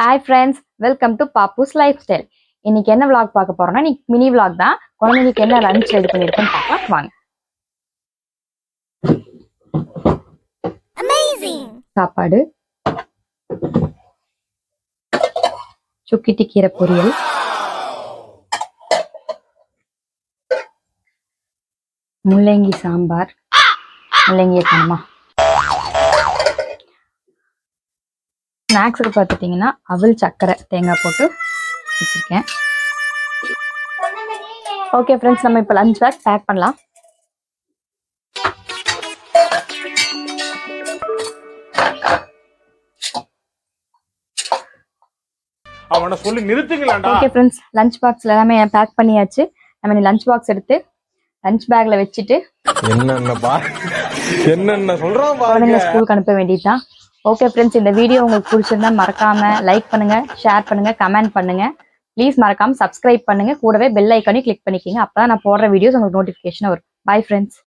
Hi friends, welcome to Pappu's life style. இன்னைக்கு என்ன vlog பார்க்க போறோம்னா, இன்னைக்கு மினி vlog தான். குழந்தைங்களுக்கு என்ன லஞ்ச் ரெடி பண்ணியிருக்கோன்னு பார்க்கலாம் வாங்க. சாப்பாடு, சுக்கிட்டி கீரை பொரியல், முள்ளங்கி சாம்பார், முள்ளங்கியை காணுமா. ஸ்நாக்ஸுக்கு பார்த்துட்டிங்கன்னா அவல் சக்கரை தேங்காய் போட்டு வச்சுருக்கேன். ஓகே ஃப்ரெண்ட்ஸ், நம்ம இப்போ லஞ்ச் பேக் பண்ணலாம். அவனை சொல்லி நிறுத்துங்களேன்டா. ஓகே ஃப்ரெண்ட்ஸ், லஞ்ச் பாக்ஸ்ல எல்லாமே பேக் பண்ணியாச்சு. நம்ம லஞ்ச் பாக்ஸ் எடுத்து லஞ்ச் பேக்ல வச்சுட்டு என்னென்ன சொல்றான் குழந்தைங்க ஸ்கூலுக்கு அனுப்ப வேண்டியதுதான். ஓகே ஃப்ரெண்ட்ஸ், இந்த வீடியோ உங்களுக்கு பிடிச்சிருந்தா மறக்காம லைக் பண்ணுங்க, ஷேர் பண்ணுங்க, கமெண்ட் பண்ணுங்க. ப்ளீஸ் மறக்காம சப்ஸ்கிரைப் பண்ணுங்க. கூடவே பெல் ஐக்கானையும் கிளிக் பண்ணிக்கோங்க. அப்பதான் நான் போடுற வீடியோஸ் உங்களுக்கு நோட்டிஃபிகேஷன் வரும். Bye friends.